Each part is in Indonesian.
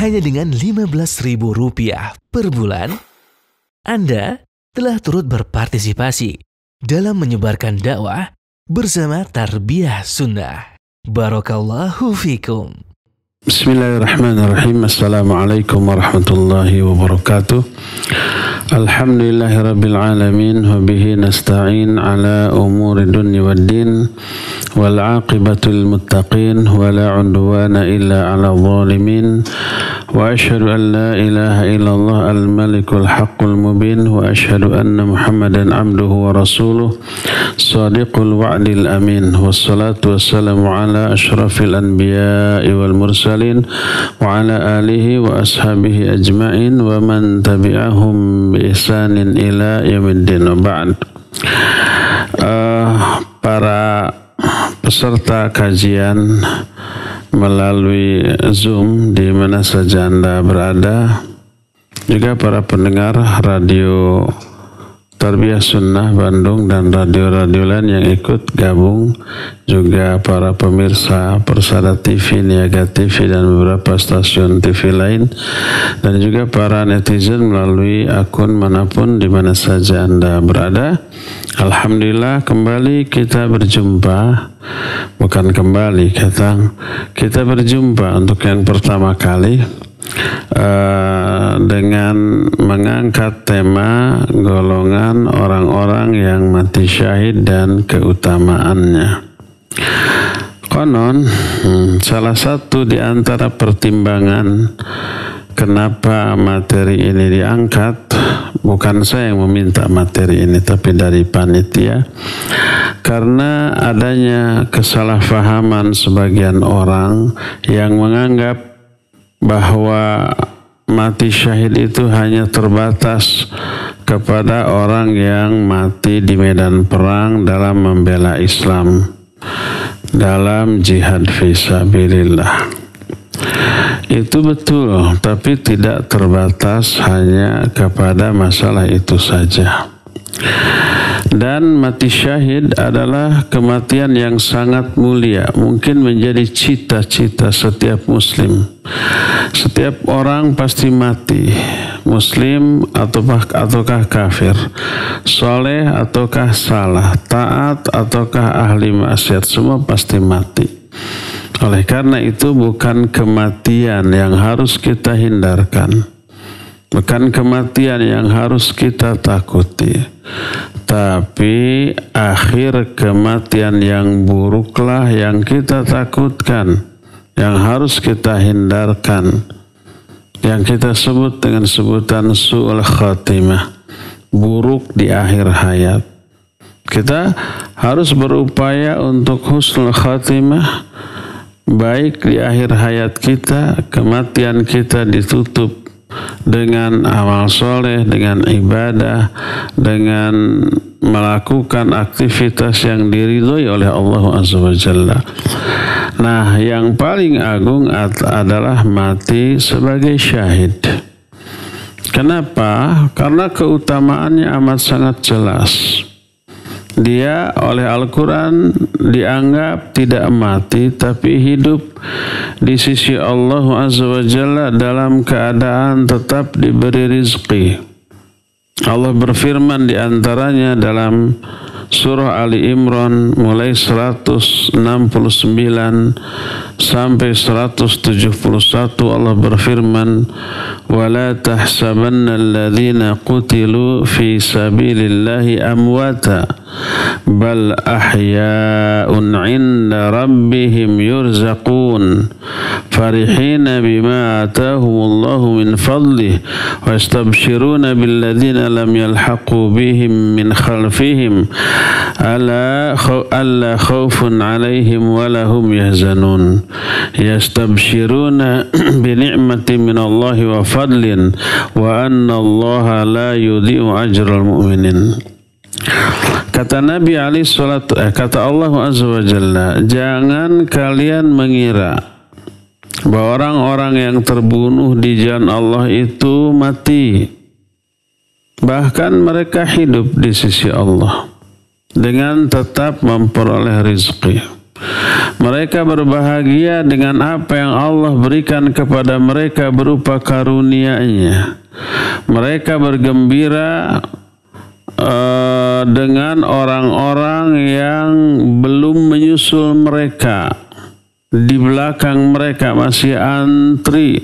hanya dengan Rp15.000 per bulan, Anda telah turut berpartisipasi dalam menyebarkan dakwah bersama Tarbiyah Sunnah. Barakallahu fikum. Bismillahirrahmanirrahim. Assalamualaikum warahmatullahi wabarakatuh. Alhamdulillahirabbil alamin wa bihi nasta'in ala umuri dunya waddin wal 'aqibatul muttaqin wa la 'udwana illa 'alal zalimin wa asyhadu an la ilaha illallah al malikul haqqul mubin wa asyhadu anna Muhammadan 'abduhu wa rasuluh shadiqul wa'dil amin wassalatu wassalamu ala asyrafil anbiya'i wal mursalin wa ala alihi wa ashabihi ajma'in wa man tabi'ahum bi ihsanin ila yaumiddin wa ba'd. Para peserta kajian melalui Zoom di mana saja Anda berada, juga para pendengar radio Tarbiyah Sunnah Bandung dan radio-radio lain yang ikut gabung, juga para pemirsa Persada TV, Niaga TV dan beberapa stasiun TV lain, dan juga para netizen melalui akun manapun di mana saja Anda berada. Alhamdulillah kembali kita berjumpa, bukan kembali, kita berjumpa untuk yang pertama kali dengan mengangkat tema golongan orang-orang yang mati syahid dan keutamaannya. Konon salah satu di antara pertimbangan kenapa materi ini diangkat, bukan saya yang meminta materi ini tapi dari panitia, karena adanya kesalahpahaman sebagian orang yang menganggap bahwa mati syahid itu hanya terbatas kepada orang yang mati di medan perang dalam membela Islam, dalam jihad fisabilillah. Itu betul, tapi tidak terbatas hanya kepada masalah itu saja. Dan mati syahid adalah kematian yang sangat mulia, mungkin menjadi cita-cita setiap muslim. Setiap orang pasti mati, muslim ataukah kafir, soleh ataukah salah, taat ataukah ahli maksiat, semua pasti mati. Oleh karena itu bukan kematian yang harus kita hindarkan, bukan kematian yang harus kita takuti, tapi akhir kematian yang buruklah yang kita takutkan, yang harus kita hindarkan, yang kita sebut dengan sebutan su'ul khatimah, buruk di akhir hayat. Kita harus berupaya untuk husnul khatimah, baik di akhir hayat kita, kematian kita ditutup dengan amal soleh, dengan ibadah, dengan melakukan aktivitas yang diridhoi oleh Allah Azza wa Jalla. Nah, yang paling agung adalah mati sebagai syahid. Kenapa? Karena keutamaannya amat sangat jelas. Dia oleh Al-Quran dianggap tidak mati tapi hidup di sisi Allah Azza wa Jalla dalam keadaan tetap diberi rizki. Allah berfirman di antaranya dalam surah Ali Imran mulai 169 sampai 171, Allah berfirman, "Wala tahsabanna alladhina qutilu fi sabilillahi amwata bal ahya'un 'inda rabbihim yurzaqun farihina bima atahumullahu min fadlihi wa yastabshiruna billadhina lam yalhaqu bihim min khalfihim alla khawfun 'alaihim wa lahum yahzanun yastabshiruna bi ni'matin min Allah wa fadlin wa anna Allah la yudhi'u ajral mu'minin." Kata Nabi kata Allah Azza wa Jalla, jangan kalian mengira bahwa orang-orang yang terbunuh di jalan Allah itu mati. Bahkan mereka hidup di sisi Allah dengan tetap memperoleh rizki. Mereka berbahagia dengan apa yang Allah berikan kepada mereka berupa karunia-Nya. Mereka bergembira dengan orang-orang yang belum menyusul mereka. Di belakang mereka masih antri,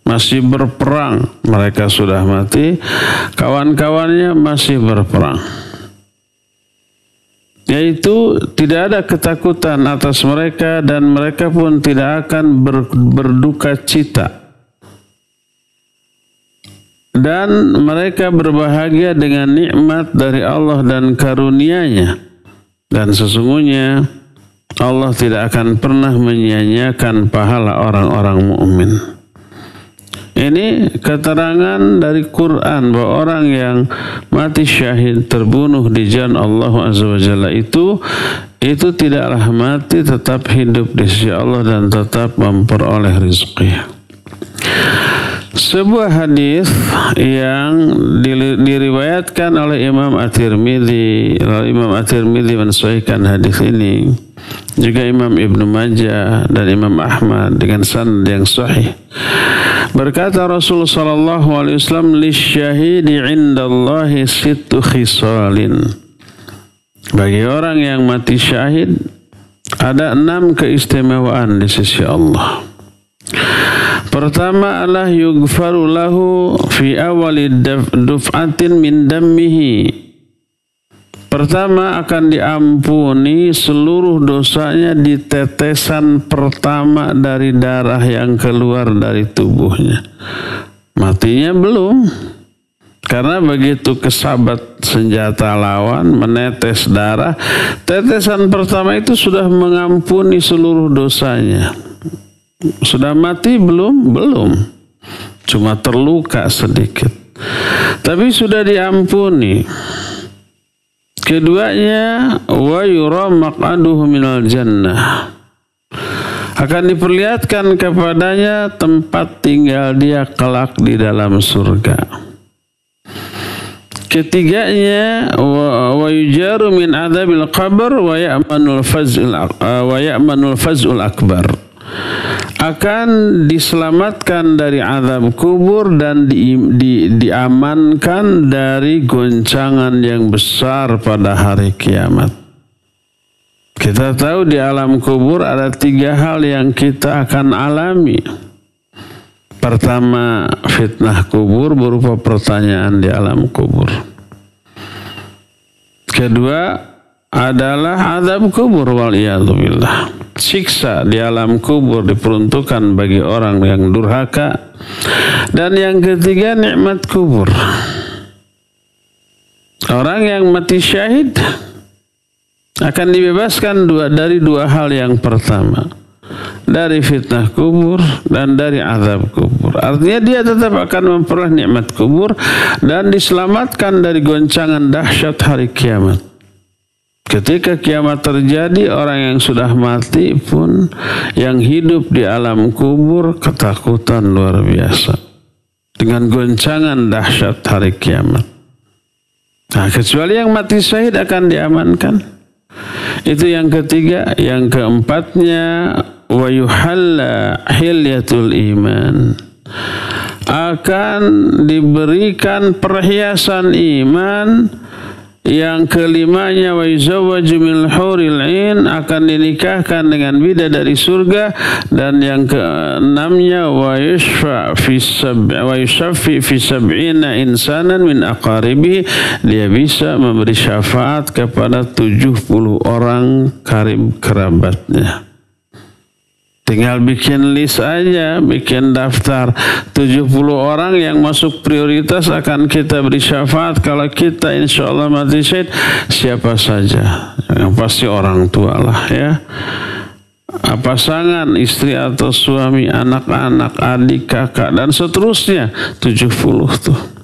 masih berperang. Mereka sudah mati, kawan-kawannya masih berperang. Yaitu tidak ada ketakutan atas mereka dan mereka pun tidak akan berduka cita. Dan mereka berbahagia dengan nikmat dari Allah dan karunia-Nya. Dan sesungguhnya Allah tidak akan pernah menyia-nyiakan pahala orang-orang mukmin. Ini keterangan dari Quran bahwa orang yang mati syahid terbunuh di jalan Allah Azza wa Jalla itu tidaklah mati, tetap hidup di sisi Allah dan tetap memperoleh rezeki. Sebuah hadis yang diriwayatkan oleh Imam At-Tirmidzi, Imam At-Tirmidzi mensahihkan hadis ini, juga Imam Ibnu Majah dan Imam Ahmad dengan sanad yang sahih. Berkata Rasul sallallahu alaihi wasallam, "Lisyahidi 'indallahi sittu khisalin." Bagi orang yang mati syahid ada 6 keistimewaan di sisi Allah. Pertama adalah yughfaru lahu fi awali duf'atin min dammihi. Pertama akan diampuni seluruh dosanya di tetesan pertama dari darah yang keluar dari tubuhnya. Matinya belum. Karena begitu kesabat senjata lawan menetes darah, tetesan pertama itu sudah mengampuni seluruh dosanya. Sudah mati belum? Belum. Cuma terluka sedikit. Tapi sudah diampuni. Keduanya, wa yura maq'aduhu minal jannah. Akan diperlihatkan kepadanya tempat tinggal dia kelak di dalam surga. Ketiganya, wa yujaru min adzabil qabr wa ya'manul faz'ul akbar. Akan diselamatkan dari azab kubur dan diamankan dari goncangan yang besar pada hari kiamat. Kita tahu di alam kubur ada 3 hal yang kita akan alami. Pertama, fitnah kubur berupa pertanyaan di alam kubur. Kedua adalah azab kubur, waliyadzubillah. Siksa di alam kubur diperuntukkan bagi orang yang durhaka. Dan yang ketiga, nikmat kubur. Orang yang mati syahid akan dibebaskan dari 2 hal yang pertama, dari fitnah kubur dan dari azab kubur. Artinya dia tetap akan memperoleh nikmat kubur dan diselamatkan dari goncangan dahsyat hari kiamat. Ketika kiamat terjadi, orang yang sudah mati pun yang hidup di alam kubur ketakutan luar biasa dengan goncangan dahsyat hari kiamat. Nah, kecuali yang mati syahid akan diamankan. Itu yang ketiga. Yang keempatnya, wa yuhalla hilyatul iman. Akan diberikan perhiasan iman. Yang kelimanya, wa yuzawwaju minal huril 'ain, akan dinikahkan dengan bidadari surga. Dan yang keenamnya, wa yushaffi fi sab'ina insanan min aqaribi, dia bisa memberi syafaat kepada 70 orang karib kerabatnya. Tinggal bikin list aja, bikin daftar 70 orang yang masuk prioritas akan kita beri syafaat kalau kita insya Allah mati syahid. Siapa saja, yang pasti orang tua lah ya, pasangan, istri atau suami, anak-anak, adik, kakak dan seterusnya, 70 tuh.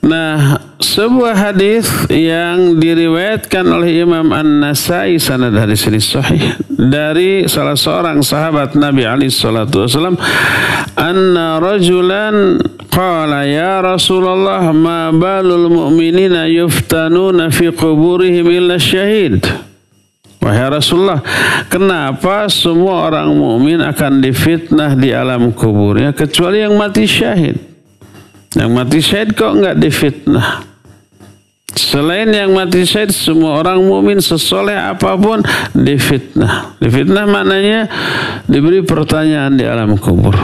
Nah, sebuah hadis yang diriwayatkan oleh Imam An-Nasai, sanad hadis ini sahih, dari salah seorang sahabat Nabi alaihi salatu wasallam, anna rajulan qala ya Rasulullah ma balul mu'minina yuftanuna fi quburihim illa syahid. Wahai Rasulullah, kenapa semua orang mukmin akan difitnah di alam kuburnya kecuali yang mati syahid? Yang mati syahid kok enggak difitnah? Selain yang mati syahid, semua orang mukmin sesoleh apapun difitnah. Difitnah maknanya diberi pertanyaan di alam kubur.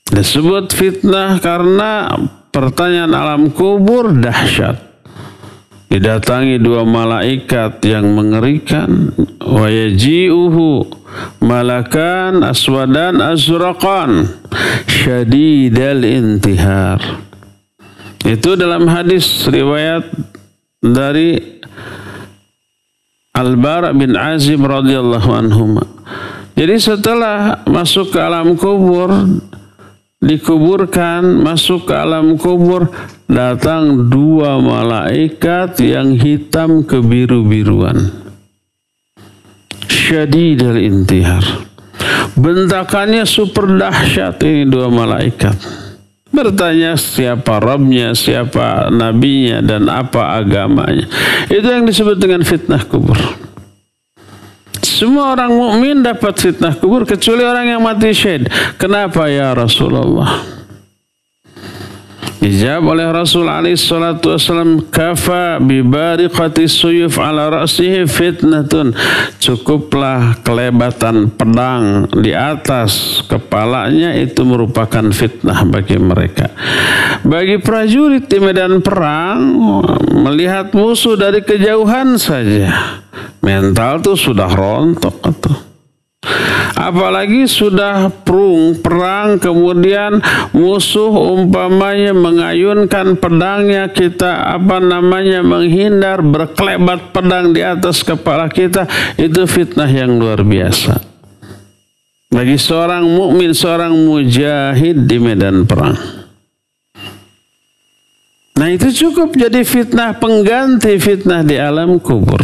Disebut fitnah karena pertanyaan alam kubur dahsyat. Didatangi dua malaikat yang mengerikan, wa yaji'uhu malakan aswadan azraqan syadidal intihar. Itu dalam hadis riwayat dari Al-Bara bin Azib radhiyallahu anhu. Jadi setelah masuk ke alam kubur, dikuburkan, masuk ke alam kubur, datang dua malaikat yang hitam kebiru-biruan. Syadidal intihar. Bentakannya super dahsyat ini dua malaikat. Bertanya siapa Rabbnya, siapa nabinya, dan apa agamanya. Itu yang disebut dengan fitnah kubur. Semua orang mukmin dapat fitnah kubur kecuali orang yang mati syahid. Kenapa ya Rasulullah? Dijawab oleh Rasul alaihi salatu wasallam, kafa bi bariqati suyuf ala ra'sihi fitnatun. Cukuplah kelebatan pedang di atas kepalanya itu merupakan fitnah bagi mereka. Bagi prajurit di medan perang, melihat musuh dari kejauhan saja, mental tuh sudah rontok atau apalagi sudah perang, kemudian musuh umpamanya mengayunkan pedangnya, kita menghindar, berkelebat pedang di atas kepala kita, itu fitnah yang luar biasa bagi seorang mukmin, seorang mujahid di medan perang. Nah, itu cukup jadi fitnah pengganti fitnah di alam kubur.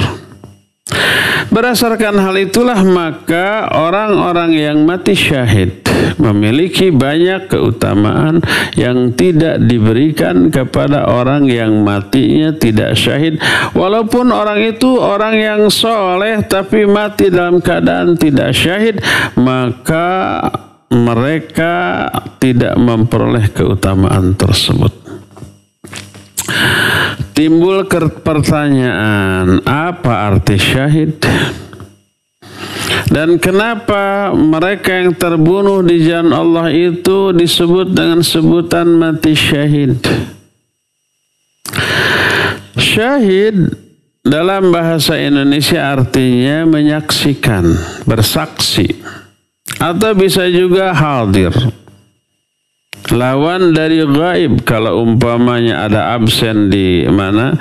Berdasarkan hal itulah maka orang-orang yang mati syahid memiliki banyak keutamaan yang tidak diberikan kepada orang yang matinya tidak syahid. Walaupun orang itu orang yang soleh tapi mati dalam keadaan tidak syahid, maka mereka tidak memperoleh keutamaan tersebut. Timbul pertanyaan, apa arti syahid? Dan kenapa mereka yang terbunuh di jalan Allah itu disebut dengan sebutan mati syahid? Syahid dalam bahasa Indonesia artinya menyaksikan, bersaksi, atau bisa juga hadir. Lawan dari gaib, kalau umpamanya ada absen di mana,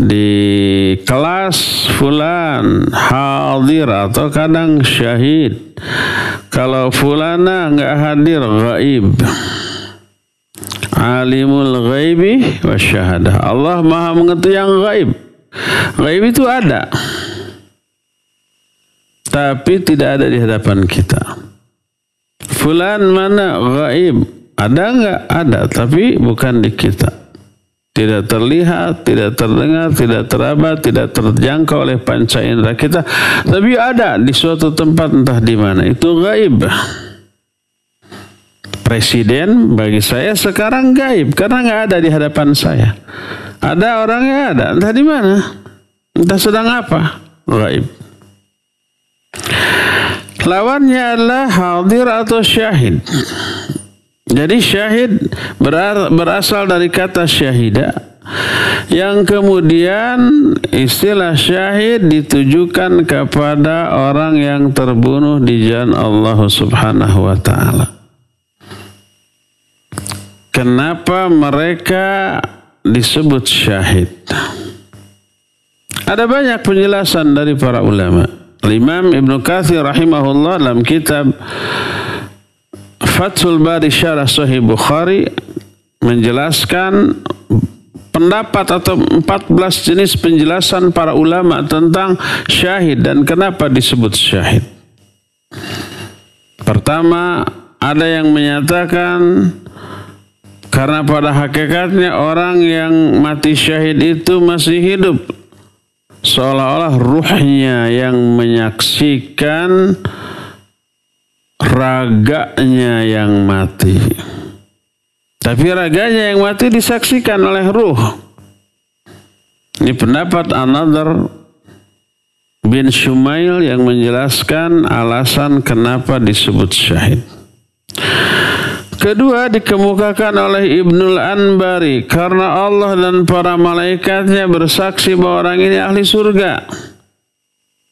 di kelas fulan, hadir atau kadang syahid. Kalau fulana nggak hadir, gaib. Alimul ghaibi wasyahadah. Allah maha mengetahui yang gaib. Gaib itu ada, tapi tidak ada di hadapan kita. Fulan mana gaib? Ada enggak? Ada, tapi bukan di kita. Tidak terlihat, tidak terdengar, tidak teraba, tidak terjangkau oleh panca indera kita. Tapi ada di suatu tempat entah di mana. Itu gaib. Presiden bagi saya sekarang gaib karena enggak ada di hadapan saya. Ada orangnya ada, entah di mana. Entah sedang apa. Gaib. Lawannya adalah hadir atau syahid. Jadi syahid berasal dari kata syahida, yang kemudian istilah syahid ditujukan kepada orang yang terbunuh di jalan Allah Subhanahu wa ta'ala. Kenapa mereka disebut syahid? Ada banyak penjelasan dari para ulama. Imam Ibnu Katsir rahimahullah dalam kitab Fathul Bari Syarah Sahih Bukhari menjelaskan pendapat atau 14 jenis penjelasan para ulama tentang syahid dan kenapa disebut syahid. Pertama, ada yang menyatakan karena pada hakikatnya orang yang mati syahid itu masih hidup seolah-olah ruhnya yang menyaksikan raganya yang mati. Tapi raganya yang mati disaksikan oleh ruh. Ini pendapat An-Nadhr bin Shumail yang menjelaskan alasan kenapa disebut syahid. Kedua, dikemukakan oleh Ibnul Anbari karena Allah dan para malaikatnya bersaksi bahwa orang ini ahli surga.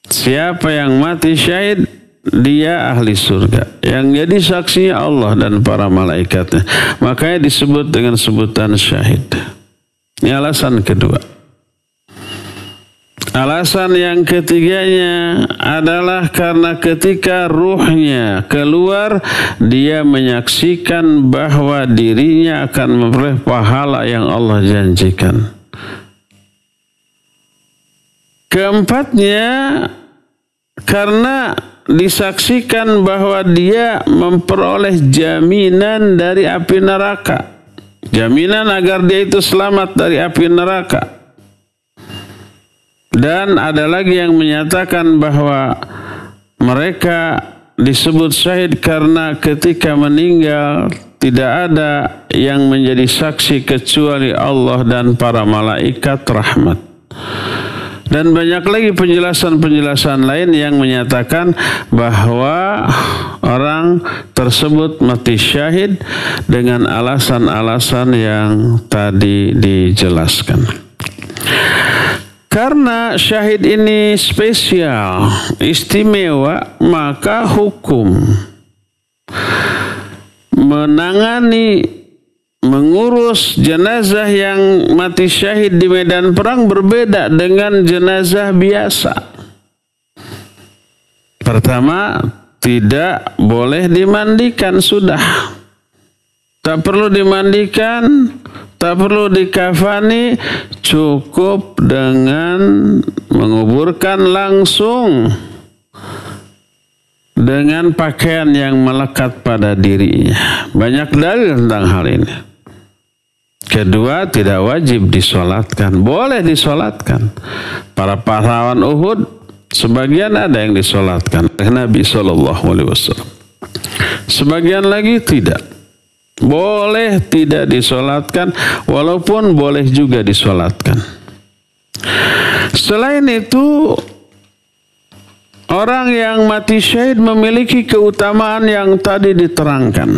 Siapa yang mati syahid, dia ahli surga. Yang jadi saksinya Allah dan para malaikatnya. Makanya disebut dengan sebutan syahid. Ini alasan kedua. Alasan yang ketiganya adalah karena ketika ruhnya keluar, dia menyaksikan bahwa dirinya akan memperoleh pahala yang Allah janjikan. Keempatnya, karena disaksikan bahwa dia memperoleh jaminan dari api neraka. Jaminan agar dia itu selamat dari api neraka. Dan ada lagi yang menyatakan bahwa mereka disebut syahid karena ketika meninggal tidak ada yang menjadi saksi kecuali Allah dan para malaikat rahmat. Dan banyak lagi penjelasan-penjelasan lain yang menyatakan bahwa orang tersebut mati syahid dengan alasan-alasan yang tadi dijelaskan. Karena syahid ini spesial, istimewa, maka hukum menangani, mengurus jenazah yang mati syahid di medan perang berbeda dengan jenazah biasa. Pertama, tidak boleh dimandikan sudah. Tak perlu dimandikan, tak perlu dikafani, cukup dengan menguburkan langsung dengan pakaian yang melekat pada dirinya. Banyak dalil tentang hal ini. Kedua, tidak wajib disolatkan. Boleh disolatkan. Para pahlawan Uhud, sebagian ada yang disolatkan oleh Nabi SAW. Sebagian lagi tidak. Boleh tidak disolatkan, walaupun boleh juga disolatkan. Selain itu, orang yang mati syahid memiliki keutamaan yang tadi diterangkan.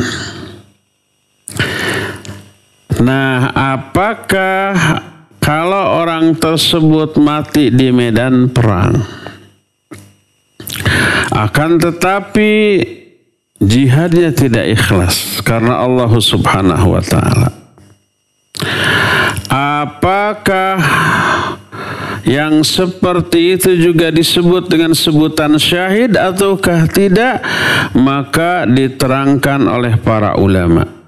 Nah, apakah kalau orang tersebut mati di medan perang, akan tetapi jihadnya tidak ikhlas karena Allah Subhanahu wa ta'ala, apakah yang seperti itu juga disebut dengan sebutan syahid ataukah tidak? Maka diterangkan oleh para ulama.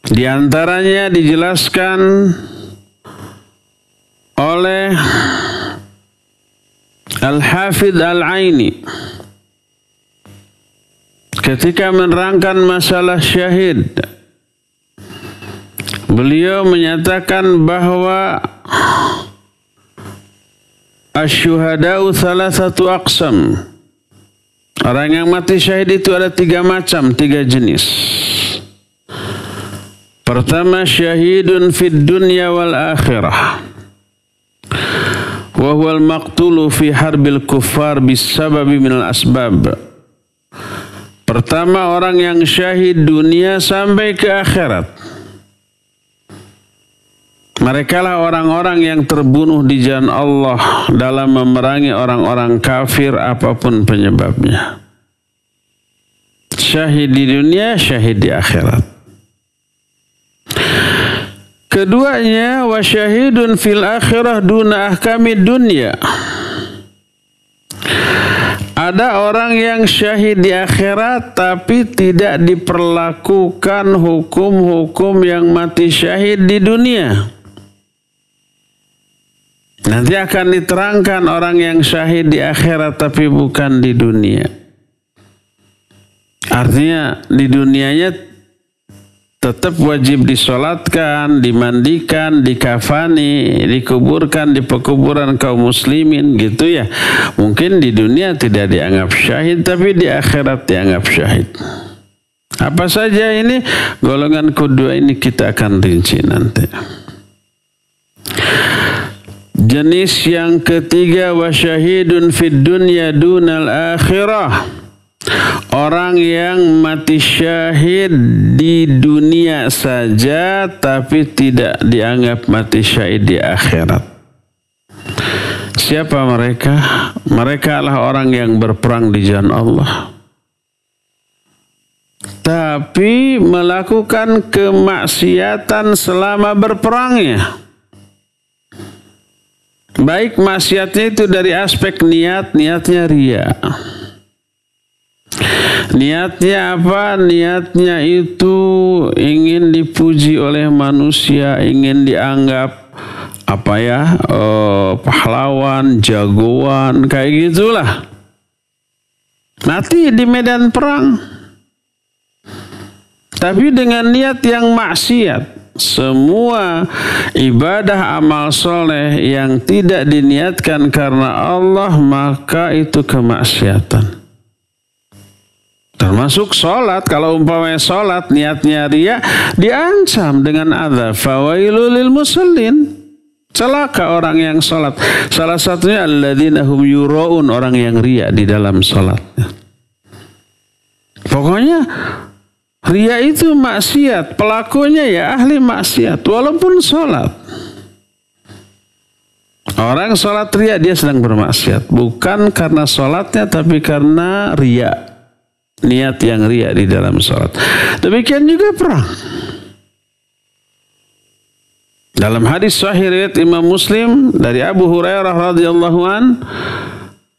Di antaranya dijelaskan oleh Al-Hafidh Al-Aini ketika menerangkan masalah syahid. Beliau menyatakan bahwa asyuhada'u thalathatu aqsam. Orang yang mati syahid itu ada 3 macam, 3 jenis. Pertama, syahidun fid dunya wal akhirah. Wa huwal maqtulu fi harbil kuffar bisababi minal asbab. Pertama, orang yang syahid dunia sampai ke akhirat. Mereka lah orang-orang yang terbunuh di jalan Allah dalam memerangi orang-orang kafir apapun penyebabnya. Syahid di dunia, syahid di akhirat. Keduanya, wa syahidun fil akhirah duna ahkami dunya. Ada orang yang syahid di akhirat tapi tidak diperlakukan hukum-hukum yang mati syahid di dunia. Nanti akan diterangkan orang yang syahid di akhirat tapi bukan di dunia. Artinya di dunianya tetap wajib disolatkan, dimandikan, dikafani, dikuburkan di pekuburan kaum muslimin gitu ya. Mungkin di dunia tidak dianggap syahid, tapi di akhirat dianggap syahid. Apa saja ini? Golongan kedua ini kita akan rinci nanti. Jenis yang ketiga, wasyahidun fid dunya dunal akhirah. Orang yang mati syahid di dunia saja tapi tidak dianggap mati syahid di akhirat. Siapa mereka? Mereka adalah orang yang berperang di jalan Allah, tapi melakukan kemaksiatan selama berperangnya. Baik maksiatnya itu dari aspek niatnya ria. Niatnya apa? Niatnya itu ingin dipuji oleh manusia, ingin dianggap pahlawan, jagoan, kayak gitulah. Mati di medan perang. Tapi dengan niat yang maksiat. Semua ibadah amal soleh yang tidak diniatkan karena Allah, maka itu kemaksiatan. Termasuk sholat. Kalau umpamanya sholat niatnya ria, diancam dengan adzab. Fawailul lil musallin. Celaka orang yang sholat. Salah satunya alladzina hum yura'un, orang yang ria di dalam sholatnya. Pokoknya ria itu maksiat, pelakunya ya ahli maksiat, walaupun sholat. Orang sholat ria, dia sedang bermaksiat. Bukan karena sholatnya, tapi karena ria. Niat yang ria di dalam sholat. Demikian juga perang. Dalam hadis sahih riwayat Imam Muslim dari Abu Hurairah radhiyallahu an,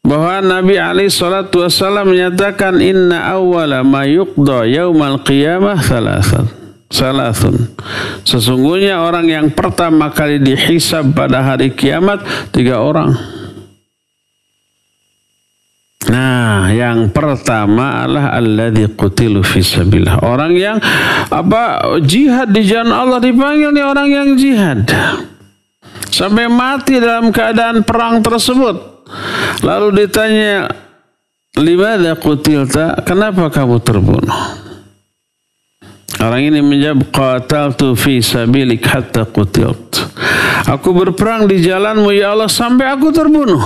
bahwa Nabi alaihi salatu wasallam menyatakan inna awwala ma yuqda yaumal qiyamah salasun. Sesungguhnya orang yang pertama kali dihisab pada hari kiamat 3 orang. Nah, yang pertama adalah alladzi qutilu fi sabilillah. Orang yang jihad di jalan Allah, dipanggil nih orang yang jihad. Sampai mati dalam keadaan perang tersebut. Lalu ditanya, limadza qutilta? Kenapa kamu terbunuh? Orang ini menjawab, qataltu fi sabilik hatta qutilt. Aku berperang di jalanmu ya Allah sampai aku terbunuh.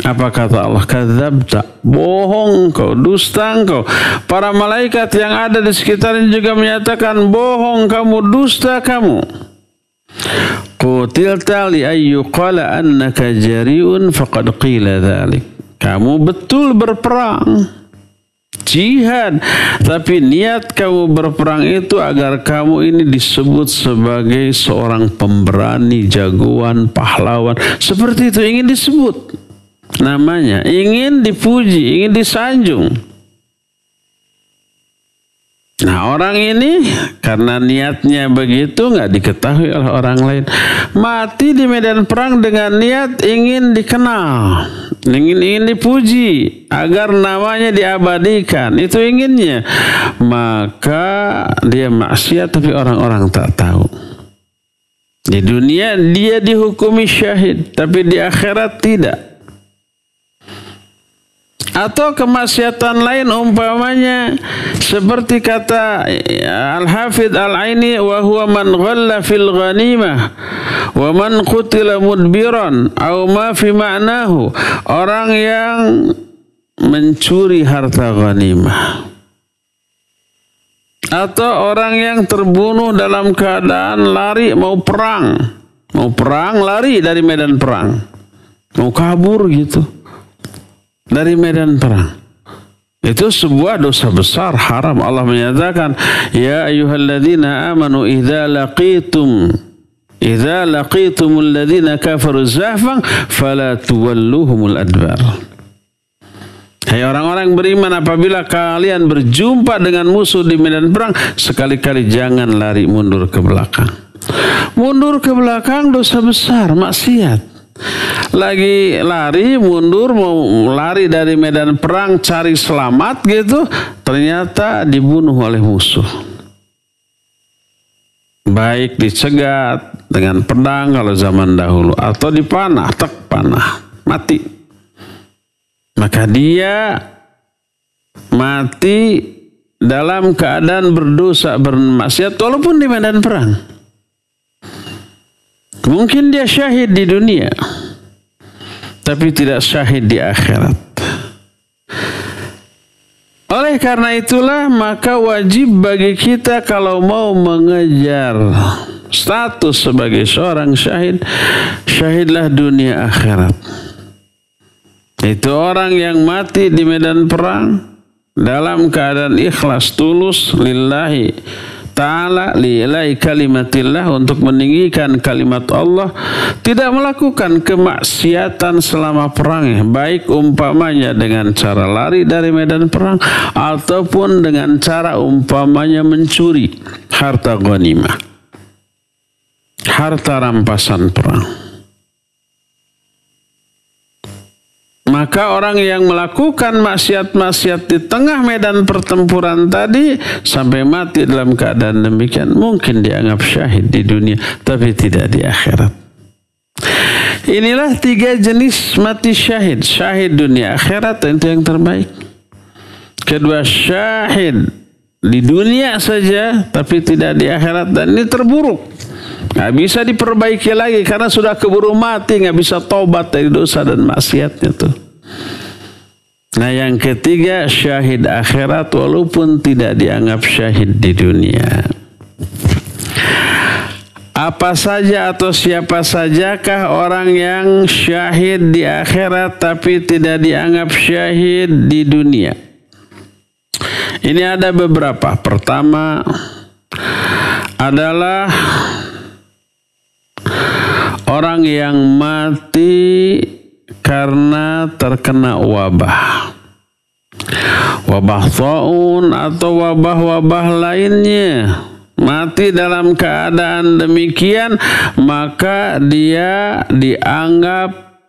Apa kata Allah? Kadzabta, bohong kau, dusta engkau. Para malaikat yang ada di sekitarnya juga menyatakan, bohong kamu, dusta kamu. Qutilta li ayyuqala annaka jari'un faqad qila dzalik. Kamu betul berperang, jihad, tapi niat kamu berperang itu agar kamu ini disebut sebagai seorang pemberani, jagoan, pahlawan. Seperti itu ingin disebut namanya, ingin dipuji, ingin disanjung. Nah, orang ini karena niatnya begitu nggak diketahui oleh orang lain, mati di medan perang dengan niat ingin dikenal, ingin dipuji agar namanya diabadikan, itu inginnya. Maka dia maksiat tapi orang-orang tak tahu. Di dunia dia dihukumi syahid, tapi di akhirat tidak. Atau kemaksiatan lain umpamanya seperti kata Al-Hafidh Al-Aini, wa huwa man ghalla fil ghanimah wa man qutila mudbiran aw ma fi ma'nahu, orang yang mencuri harta ghanimah atau orang yang terbunuh dalam keadaan lari mau perang lari dari medan perang, mau kabur gitu dari medan perang. Itu sebuah dosa besar, haram. Allah menyatakan, ya ayyuhalladzina amanu idza laqitumul ladzina kafaru zahfan fala tuwalluhumul adbar. Hai orang-orang beriman, apabila kalian berjumpa dengan musuh di medan perang, sekali-kali jangan lari mundur ke belakang. Mundur ke belakang dosa besar, maksiat. Lagi lari mundur, mau lari dari medan perang cari selamat gitu, ternyata dibunuh oleh musuh. baik dicegat dengan pedang kalau zaman dahulu, atau dipanah, panah, mati. Maka dia mati dalam keadaan berdosa, bermaksiat walaupun di medan perang. Mungkin dia syahid di dunia, tapi tidak syahid di akhirat. Oleh karena itulah maka wajib bagi kita kalau mau mengejar status sebagai seorang syahid, syahidlah dunia akhirat. Itu orang yang mati di medan perang dalam keadaan ikhlas tulus lillahi ta'ala, lillahi kalimatillah, untuk meninggikan kalimat Allah, tidak melakukan kemaksiatan selama perang, baik umpamanya dengan cara lari dari medan perang ataupun dengan cara umpamanya mencuri harta ghanimah, harta rampasan perang. Maka orang yang melakukan maksiat-maksiat di tengah medan pertempuran tadi sampai mati dalam keadaan demikian, mungkin dianggap syahid di dunia, tapi tidak di akhirat. Inilah 3 jenis mati syahid. Syahid dunia akhirat itu yang terbaik. Kedua, syahid di dunia saja tapi tidak di akhirat, dan ini terburuk. Nggak bisa diperbaiki lagi karena sudah keburu mati, nggak bisa tobat dari dosa dan maksiatnya tuh. Nah, yang ketiga, syahid akhirat walaupun tidak dianggap syahid di dunia. Apa saja atau siapa sajakah orang yang syahid di akhirat tapi tidak dianggap syahid di dunia? Ini ada beberapa. Pertama adalah orang yang mati karena terkena wabah. Wabah taun atau wabah-wabah lainnya. Mati dalam keadaan demikian, maka dia dianggap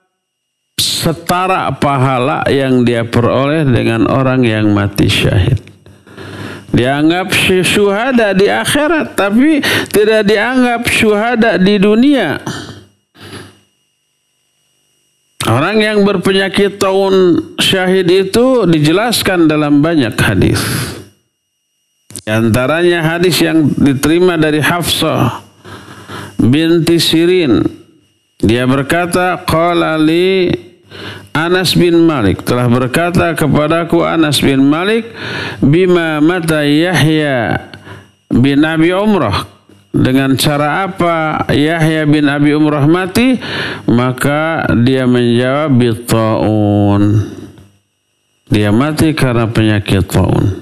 setara pahala yang dia peroleh dengan orang yang mati syahid. Dianggap syuhada di akhirat, tapi tidak dianggap syuhada di dunia. Orang yang berpenyakit taun syahid itu dijelaskan dalam banyak hadis. Di antaranya hadis yang diterima dari Hafsah binti Sirin. Dia berkata, qala li Anas bin Malik, telah berkata kepadaku Anas bin Malik, bima mata Yahya bin Abi Umrah, dengan cara apa Yahya bin Abi Umrah mati? Maka dia menjawab bitaun, dia mati karena penyakit taun.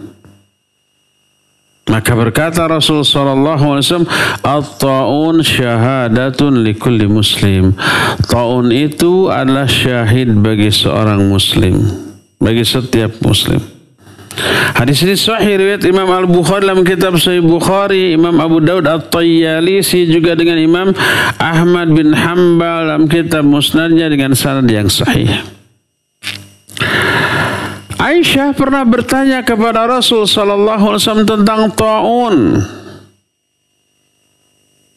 Maka berkata Rasul sallallahu alaihi wasallam, at-taun syahadatun likulli muslim. Taun itu adalah syahid bagi seorang muslim, bagi setiap muslim. Hadis ini sahih riwayat Imam Al-Bukhari dalam kitab Sahih Bukhari, Imam Abu Daud At-Tayyalisi juga dengan Imam Ahmad bin Hanbal dalam kitab Musnadnya dengan sanad yang sahih. Aisyah pernah bertanya kepada Rasul sallallahu alaihi wasallam tentang taun.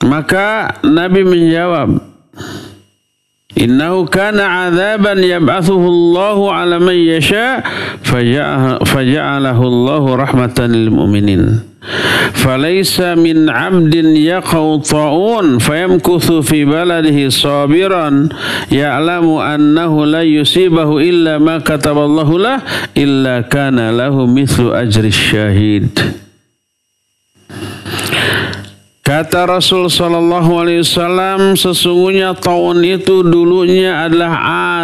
Maka Nabi menjawab, innahu kana 'adzaban yab'atsuhu Allahu 'ala man yasha faja'alahu Allahu rahmatan lil mu'minin. Falaysa min 'abdin yaqau ta'un fayamkuthu fi baladihi sabiran ya'lamu annahu la yusibahu illa ma kataballahu lah illa kana lahu mithlu ajri syahid. Kata Rasul sallallahu alaihi wasallam, sesungguhnya taun itu dulunya adalah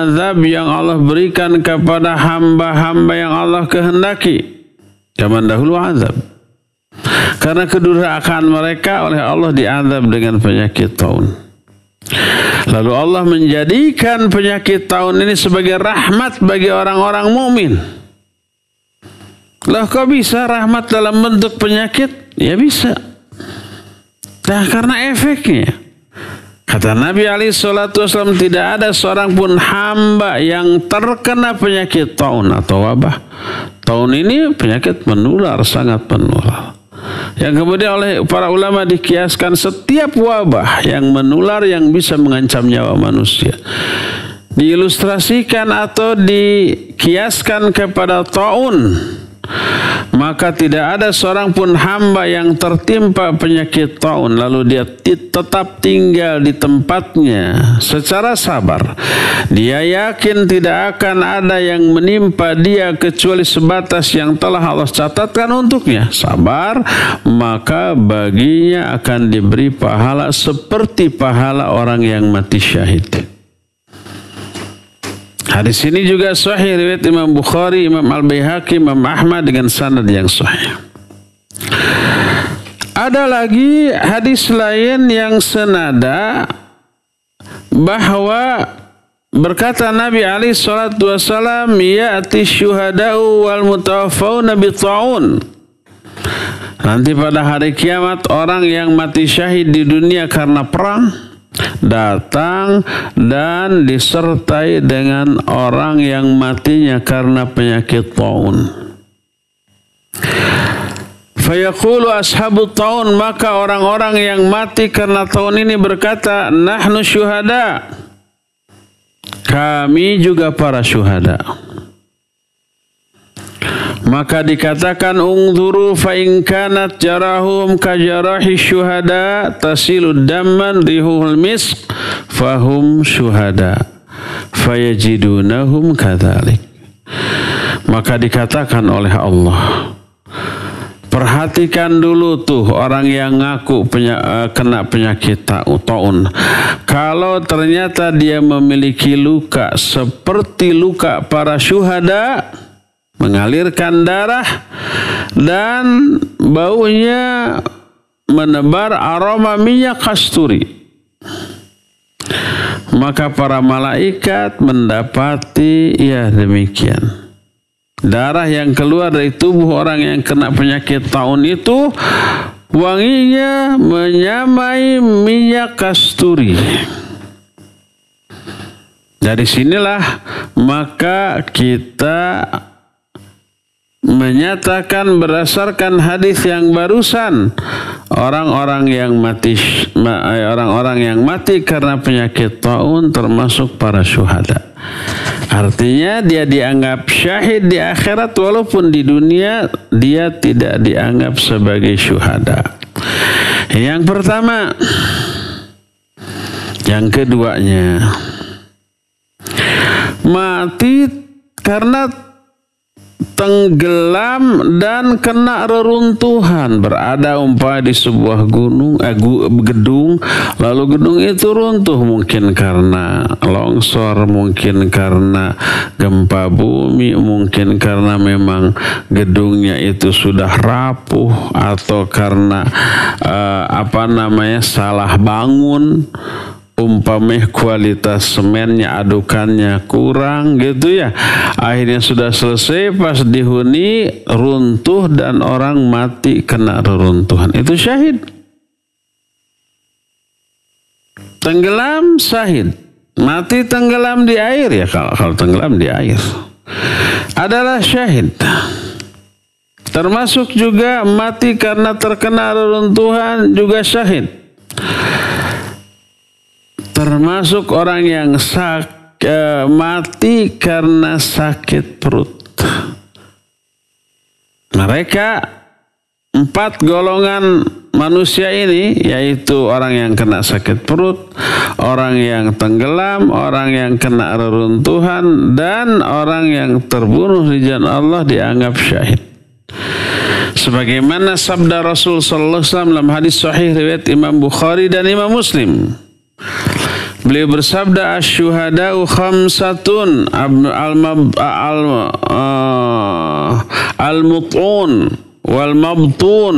azab yang Allah berikan kepada hamba-hamba yang Allah kehendaki. Zaman dahulu azab. Karena kedurhakaan mereka, oleh Allah diazab dengan penyakit taun. Lalu Allah menjadikan penyakit taun ini sebagai rahmat bagi orang-orang mukmin. Lah kok bisa rahmat dalam bentuk penyakit? Ya bisa. Nah, karena efeknya. Kata Nabi SAW, tidak ada seorang pun hamba yang terkena penyakit taun atau wabah. Taun ini penyakit menular, sangat menular. Yang kemudian oleh para ulama dikiaskan setiap wabah yang menular yang bisa mengancam nyawa manusia. Diilustrasikan atau dikiaskan kepada taun. Maka tidak ada seorang pun hamba yang tertimpa penyakit taun lalu dia tetap tinggal di tempatnya secara sabar. Dia yakin tidak akan ada yang menimpa dia kecuali sebatas yang telah Allah catatkan untuknya. Sabar, maka baginya akan diberi pahala seperti pahala orang yang mati syahid. Hadis ini juga sahih riwayat Imam Bukhari, Imam Al-Baihaqi, Imam Ahmad dengan sanad yang sahih. Ada lagi hadis lain yang senada bahwa berkata Nabi alaihi salatu wasallam, ya'ti syuhada'u wal mutawaffawna bi ta'un. Nanti pada hari kiamat orang yang mati syahid di dunia karena perang datang dan disertai dengan orang yang matinya karena penyakit taun. Fayaqulu ashabu taun, maka orang-orang yang mati karena taun ini berkata, nahnu syuhada, kami juga para syuhada. Maka dikatakan ungduru fa in kanat jarahum ka jarahi syuhada tasilud damman rihul misk fahum syuhada fayajidunahum kadzalik. Maka dikatakan oleh Allah, perhatikan dulu tuh orang yang ngaku kena penyakit taun. Kalau ternyata dia memiliki luka seperti luka para syuhada, mengalirkan darah dan baunya menebar aroma minyak kasturi, maka para malaikat mendapati ya demikian. Darah yang keluar dari tubuh orang yang kena penyakit taun itu wanginya menyamai minyak kasturi. Dari sinilah maka kita menyatakan berdasarkan hadis yang barusan, orang-orang yang mati karena penyakit taun termasuk para syuhada. Artinya dia dianggap syahid di akhirat walaupun di dunia dia tidak dianggap sebagai syuhada. Yang pertama. Yang keduanya, mati karena tenggelam dan kena reruntuhan, berada umpama di sebuah gedung, lalu gedung itu runtuh, mungkin karena longsor, mungkin karena gempa bumi, mungkin karena memang gedungnya itu sudah rapuh, atau karena salah bangun, umpamanya kualitas semennya, adukannya kurang gitu ya. Akhirnya sudah selesai, pas dihuni runtuh dan orang mati kena reruntuhan. Itu syahid. Tenggelam syahid. Mati tenggelam di air ya, kalau tenggelam di air adalah syahid. Termasuk juga mati karena terkena reruntuhan juga syahid. Termasuk orang yang mati karena sakit perut. Mereka 4 golongan manusia ini, yaitu orang yang kena sakit perut, orang yang tenggelam, orang yang kena reruntuhan, dan orang yang terbunuh di jalan Allah dianggap syahid. Sebagaimana sabda Rasul sallallahu alaihi wasallam dalam hadis sahih riwayat Imam Bukhari dan Imam Muslim. Beliau bersabda, asyuhada'u khamsatun al-mut'un wal mabtun,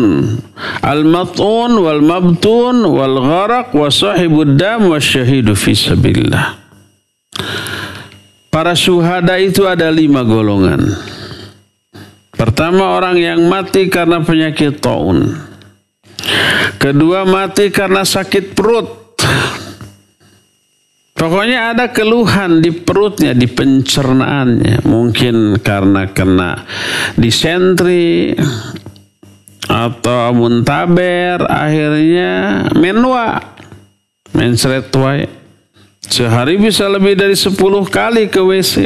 al-mat'un wal mabtun wal gharaq wa sahibud dam wa syahidu fi sabilillah. Para syuhada itu ada 5 golongan. Pertama, orang yang mati karena penyakit taun. Kedua, mati karena sakit perut. Pokoknya ada keluhan di perutnya, di pencernaannya. Mungkin karena kena disentri, atau muntaber, akhirnya menwa, mencret wae. Sehari bisa lebih dari 10 kali ke WC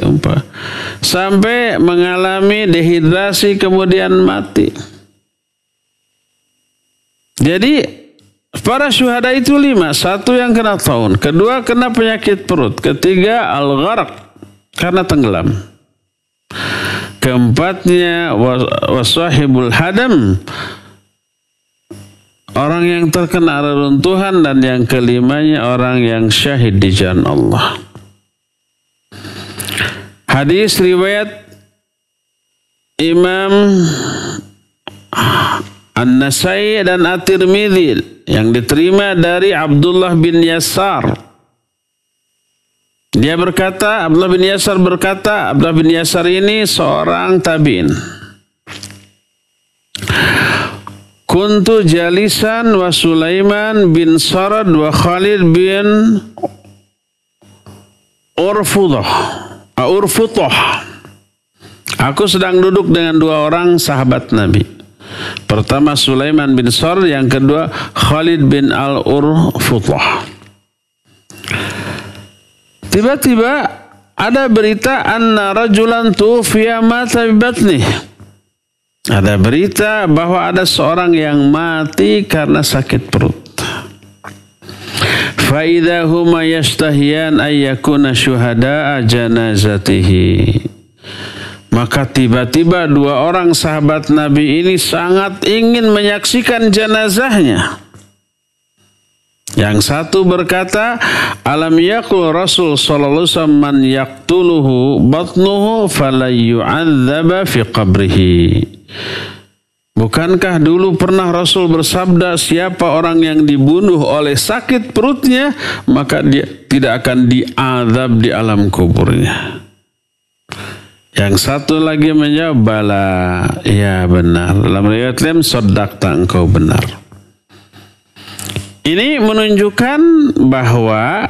sampai mengalami dehidrasi kemudian mati. Jadi para syuhada itu 5. 1 yang kena taun, 2 kena penyakit perut, 3 al-gharq karena tenggelam, 4-nya wasahibul hadam, orang yang terkena reruntuhan, dan yang 5-nya orang yang syahid di jalan Allah. Hadis riwayat Imam An-Nasai dan At-Tirmidzi yang diterima dari Abdullah bin Yasar. Dia berkata, Abdullah bin Yasar berkata, Abdullah bin Yasar ini seorang tabi'in. Kuntu jalisan wa Sulaiman bin Sarad wa Khalid bin Urfudah. Aku sedang duduk dengan 2 orang sahabat Nabi. Pertama Sulaiman bin Sarad, yang kedua Khalid bin Al-Urfudah. Tiba-tiba ada berita anna rajulan tufiya mata bi batnih. Ada berita bahwa ada seorang yang mati karena sakit perut. Fa idza huma yastahiyan ay yakuna syuhada'a janazatihi. Maka tiba-tiba 2 orang sahabat Nabi ini sangat ingin menyaksikan jenazahnya. Yang satu berkata, alam yaqul Rasul sallallahu alaihi wasallam man yaqtuluhu batnuhu fala yu'adzaba fi qabrihi. Bukankah dulu pernah Rasul bersabda, siapa orang yang dibunuh oleh sakit perutnya, maka dia tidak akan diazab di alam kuburnya. Yang satu lagi menjawab, bala, ya benar. Dalam riwayat lain, saddaqta, engkau benar. Ini menunjukkan bahwa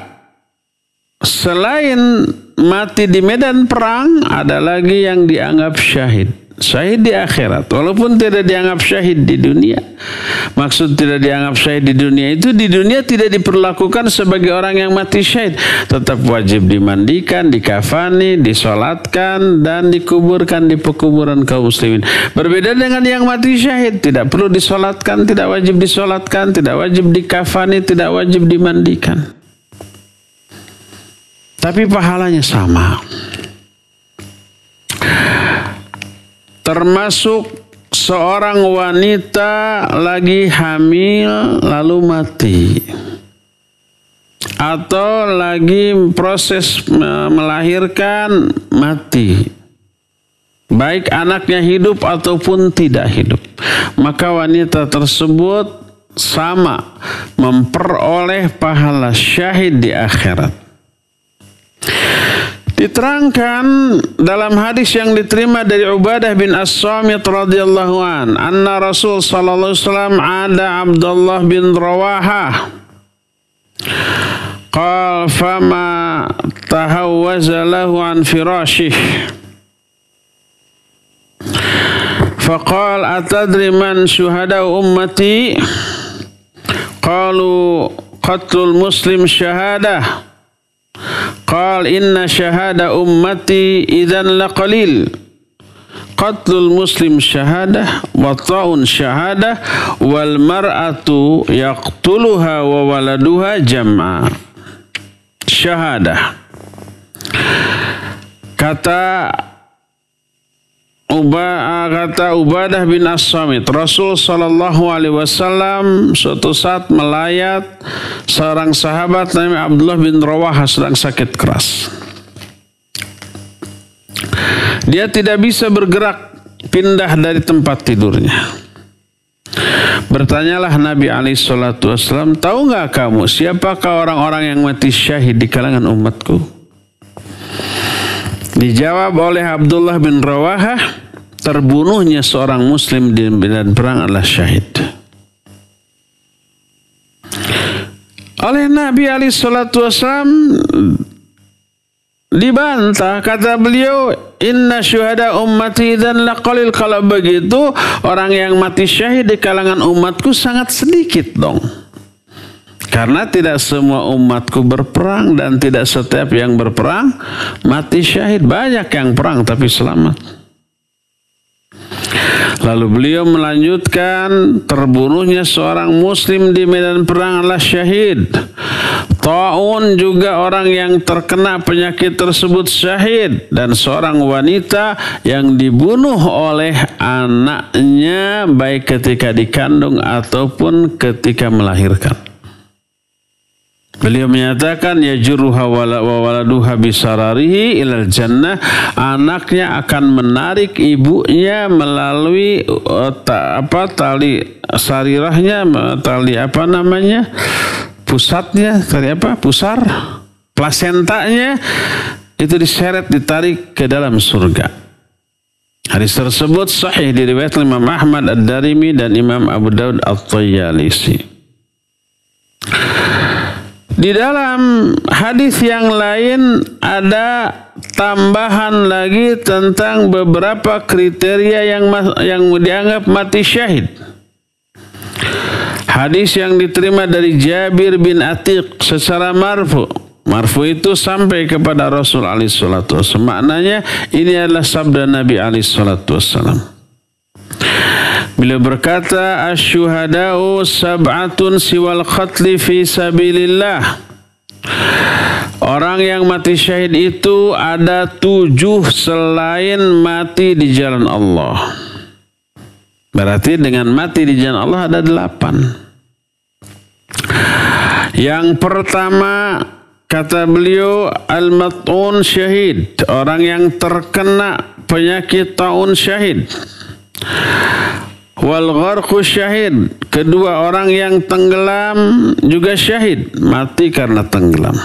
selain mati di medan perang, ada lagi yang dianggap syahid. Syahid di akhirat, walaupun tidak dianggap syahid di dunia. Maksud tidak dianggap syahid di dunia itu, di dunia tidak diperlakukan sebagai orang yang mati syahid. Tetap wajib dimandikan, dikafani, disolatkan, dan dikuburkan di pekuburan kaum muslimin. Berbeda dengan yang mati syahid, tidak perlu disolatkan, tidak wajib disolatkan, tidak wajib dikafani, tidak wajib dimandikan. Tapi pahalanya sama. Termasuk seorang wanita lagi hamil lalu mati, atau lagi proses melahirkan mati, baik anaknya hidup ataupun tidak hidup, maka wanita tersebut sama memperoleh pahala syahid di akhirat. Diterangkan dalam hadis yang diterima dari Ubadah bin As-Samit radhiyallahu an, anna Rasul sallallahu alaihi wasallam ada Abdullah bin Rawahah. Qal fama tahawwaza lahu an firashih. Faqal atadri man syuhada ummati? Qalu qatlul muslim syahadah. Qal inna syahada ummati idzan laqalil. Qatlul muslim syahadah wa ta'un syahadah wal mar'atu yaqtuluha wa waladuha jam'a. Syahadah. Kata Ubadah bin As-Samit, Rasul sallallahu alaihi wasallam suatu saat melayat seorang sahabat namanya Abdullah bin Rawahah sedang sakit keras. Dia tidak bisa bergerak pindah dari tempat tidurnya. Bertanyalah Nabi alaihi salatu wasallam, tahu enggak kamu siapakah orang-orang yang mati syahid di kalangan umatku? Dijawab oleh Abdullah bin Rawahah, terbunuhnya seorang muslim di medan perang adalah syahid. Oleh Nabi alaihi salatu wasallam dibantah. Kata beliau, inna syuhada ummati dan laqalil. Kalau begitu orang yang mati syahid di kalangan umatku sangat sedikit dong. Karena tidak semua umatku berperang dan tidak setiap yang berperang mati syahid. Banyak yang perang tapi selamat. Lalu beliau melanjutkan, terbunuhnya seorang muslim di medan perang adalah syahid. Ta'un juga orang yang terkena penyakit tersebut syahid. Dan seorang wanita yang dibunuh oleh anaknya baik ketika dikandung ataupun ketika melahirkan. Beliau menyatakan yajruha wa waladuha bisararihi ilal jannah, anaknya akan menarik ibunya melalui tali sarirahnya, tali pusatnya, tali pusar plasentanya itu diseret, ditarik ke dalam surga. Hadis tersebut sahih diriwayatkan Imam Ahmad Ad-Darimi dan Imam Abu Daud At-Tayalisi. Di dalam hadis yang lain ada tambahan lagi tentang beberapa kriteria yang dianggap mati syahid. Hadis yang diterima dari Jabir bin Atiq secara marfu. Marfu itu sampai kepada Rasul alaihi salatu wasallam. Maknanya ini adalah sabda Nabi alaihi salatu wasallam. Beliau berkata, asyuhada'u sab'atun siwal qatli fi sabilillah. Orang yang mati syahid itu ada 7 selain mati di jalan Allah. Berarti dengan mati di jalan Allah ada 8. Yang pertama, kata beliau, al-mat'un syahid. Orang yang terkena penyakit ta'un syahid. Wal gharqu syahid. Kedua, orang yang tenggelam juga syahid, mati karena tenggelam.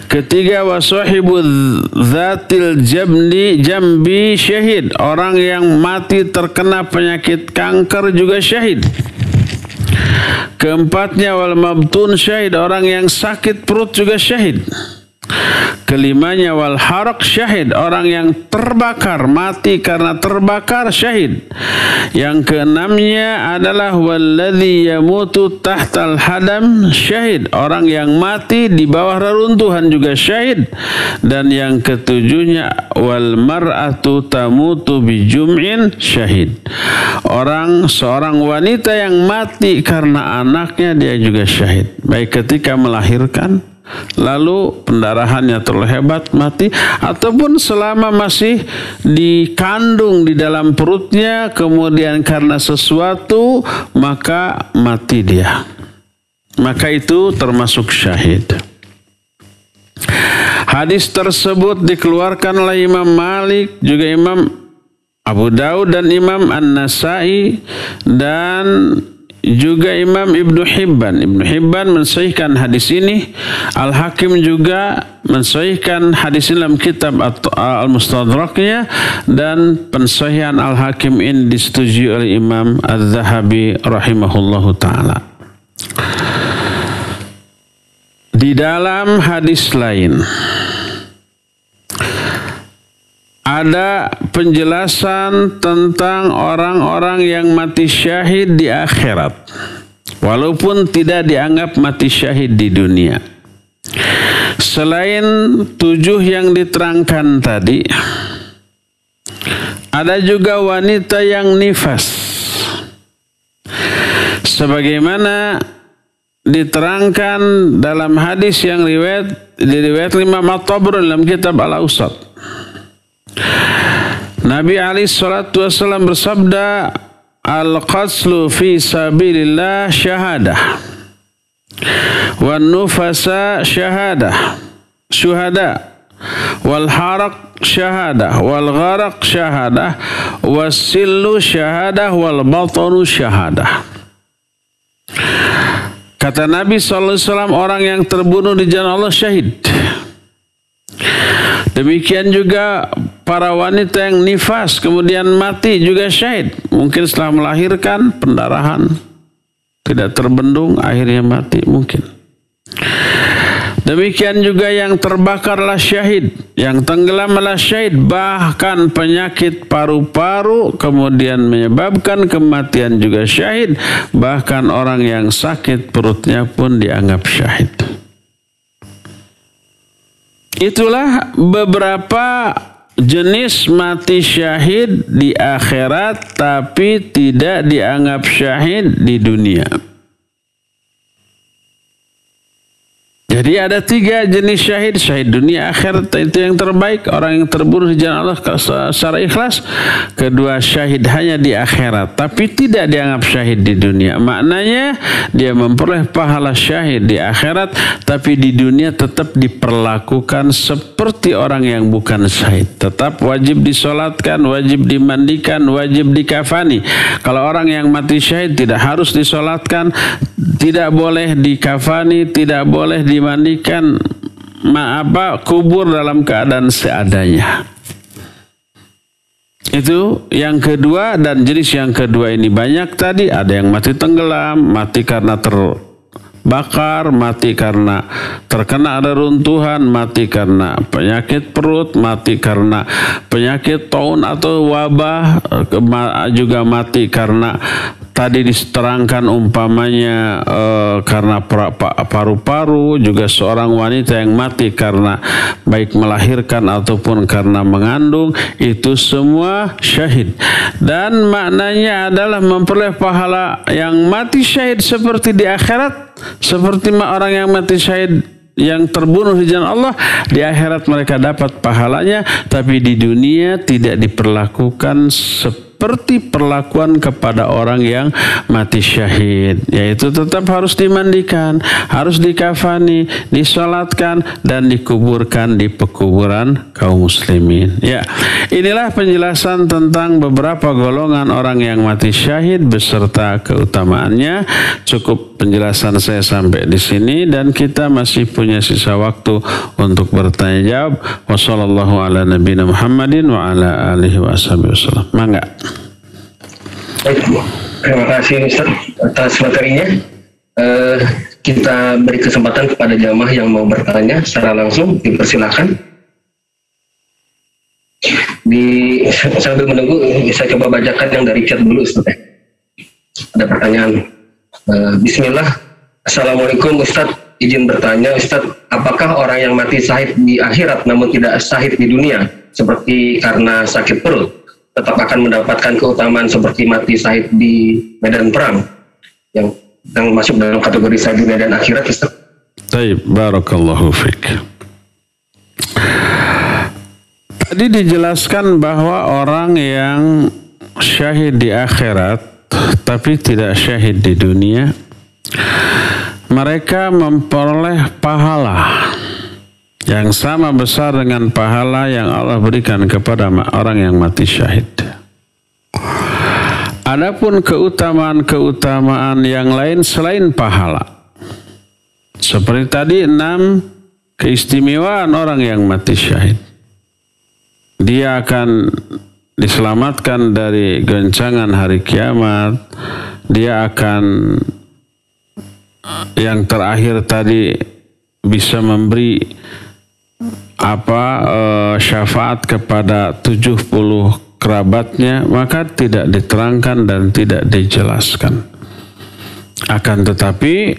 Ketiga, wa sahibu dzatil jambi syahid. Orang yang mati terkena penyakit kanker juga syahid. Keempatnya, wal mabtun syahid. Orang yang sakit perut juga syahid. Kelimanya, wal haraq syahid. Orang yang terbakar, mati karena terbakar, syahid. Yang keenamnya adalah walladzi yamutu tahtal hadam syahid. Orang yang mati di bawah reruntuhan juga syahid. Dan yang ketujuhnya, wal mar'atu tamutu bijum'in syahid. Seorang wanita yang mati karena anaknya dia juga syahid. Baik ketika melahirkan, lalu pendarahannya terlalu hebat mati, ataupun selama masih dikandung di dalam perutnya, kemudian karena sesuatu maka mati dia, maka itu termasuk syahid. Hadis tersebut dikeluarkan oleh Imam Malik, juga Imam Abu Daud dan Imam An-Nasai dan juga Imam Ibnu Hibban. Ibnu Hibban mensahihkan hadis ini. Al-Hakim juga mensahihkan hadis ini dalam kitab Al-Mustadraknya, dan pensahihan Al-Hakim ini disetujui oleh Imam Az-Zahabi rahimahullahu ta'ala. Di dalam hadis lain ada penjelasan tentang orang-orang yang mati syahid di akhirat, walaupun tidak dianggap mati syahid di dunia. Selain 7 yang diterangkan tadi, ada juga wanita yang nifas. Sebagaimana diterangkan dalam hadis yang diriwayat Imam At-Tabrani dalam kitab Al-Awsat. Nabi alaihi salatu wasallam bersabda, al-qaslu fi sabilillah syahadah, wan nufasa syahadah, syuhada, wal haraq syahadah, wal gharaq syahadah, was sillu syahadah, wal batanu syahadah. Kata Nabi sallallahu alaihi wasallam, orang yang terbunuh di jalan Allah syahid. Demikian juga para wanita yang nifas kemudian mati juga syahid. Mungkin setelah melahirkan pendarahan tidak terbendung akhirnya mati mungkin. Demikian juga yang terbakarlah syahid, yang tenggelamlah syahid, bahkan penyakit paru-paru kemudian menyebabkan kematian juga syahid, bahkan orang yang sakit perutnya pun dianggap syahid. Itulah beberapa jenis mati syahid di akhirat tapi tidak dianggap syahid di dunia. Jadi ada 3 jenis syahid. Syahid dunia akhirat itu yang terbaik, orang yang terbunuh di jalan Allah secara ikhlas. Kedua, syahid hanya di akhirat tapi tidak dianggap syahid di dunia. Maknanya dia memperoleh pahala syahid di akhirat tapi di dunia tetap diperlakukan seperti orang yang bukan syahid. Tetap wajib disolatkan, wajib dimandikan, wajib dikafani. Kalau orang yang mati syahid tidak harus disolatkan, tidak boleh dikafani, tidak boleh dimandikan, kubur dalam keadaan seadanya. Itu yang kedua. Dan jenis yang kedua ini banyak tadi. Ada yang mati tenggelam, mati karena terbakar, mati karena terkena reruntuhan, mati karena penyakit perut, mati karena penyakit taun atau wabah, juga mati karena tadi diterangkan umpamanya karena paru-paru, juga seorang wanita yang mati karena baik melahirkan ataupun karena mengandung, itu semua syahid. Dan maknanya adalah memperoleh pahala yang mati syahid seperti di akhirat, seperti orang yang mati syahid yang terbunuh di jalan Allah, di akhirat mereka dapat pahalanya, tapi di dunia tidak diperlakukan seperti perlakuan kepada orang yang mati syahid, yaitu tetap harus dimandikan, harus dikafani, disolatkan, dan dikuburkan di pekuburan kaum muslimin. Ya, inilah penjelasan tentang beberapa golongan orang yang mati syahid beserta keutamaannya. Cukup penjelasan saya sampai di sini dan kita masih punya sisa waktu untuk bertanya jawab. Wassallallahu ala nabiyina Muhammadin wa ala alihi wasallam. Mangga. Baik, terima kasih Ustaz atas materinya. Kita beri kesempatan kepada jamaah yang mau bertanya secara langsung, dipersilakan. Sambil menunggu, bisa coba bacakan yang dari chat dulu Ustaz. Ada pertanyaan. Bismillah. Assalamualaikum Ustaz, izin bertanya Ustaz, apakah orang yang mati syahid di akhirat namun tidak syahid di dunia, seperti karena sakit perut, tetap akan mendapatkan keutamaan seperti mati syahid di medan perang yang masuk dalam kategori syahid dunia dan akhirat Ustaz? Baik, barakallahu fiik. Tadi dijelaskan bahwa orang yang syahid di akhirat tapi tidak syahid di dunia, mereka memperoleh pahala yang sama besar dengan pahala yang Allah berikan kepada orang yang mati syahid. Adapun keutamaan-keutamaan yang lain selain pahala, seperti tadi 6 keistimewaan orang yang mati syahid. Dia akan diselamatkan dari goncangan hari kiamat. Dia akan, yang terakhir tadi, bisa memberi syafaat kepada 70 kerabatnya, maka tidak diterangkan dan tidak dijelaskan. Akan tetapi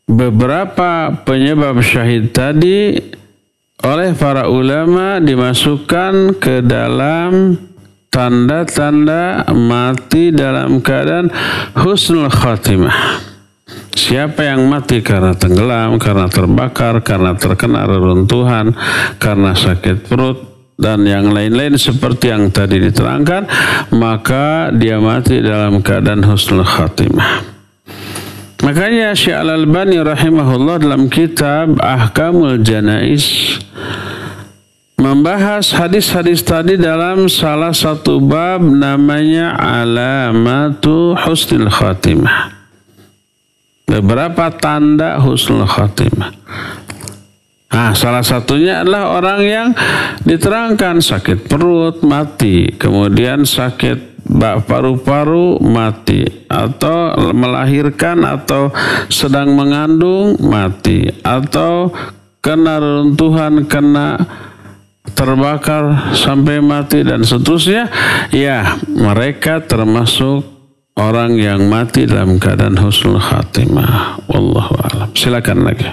beberapa penyebab syahid tadi oleh para ulama dimasukkan ke dalam tanda-tanda mati dalam keadaan husnul khatimah. Siapa yang mati karena tenggelam, karena terbakar, karena terkena reruntuhan, karena sakit perut, dan yang lain-lain seperti yang tadi diterangkan, maka dia mati dalam keadaan husnul khatimah. Makanya Syekh Al-Albani rahimahullah dalam kitab Ahkamul Janaiz membahas hadis-hadis tadi dalam salah satu bab namanya Alamatu Husnul Khatimah. Beberapa tanda husnul khatimah. Salah satunya adalah orang yang diterangkan sakit perut mati, kemudian sakit paru-paru mati, atau melahirkan atau sedang mengandung mati, atau kena reruntuhan, kena terbakar sampai mati dan seterusnya, ya mereka termasuk orang yang mati dalam keadaan husnul khatimah. Wallahu a'lam. Silakan lagi.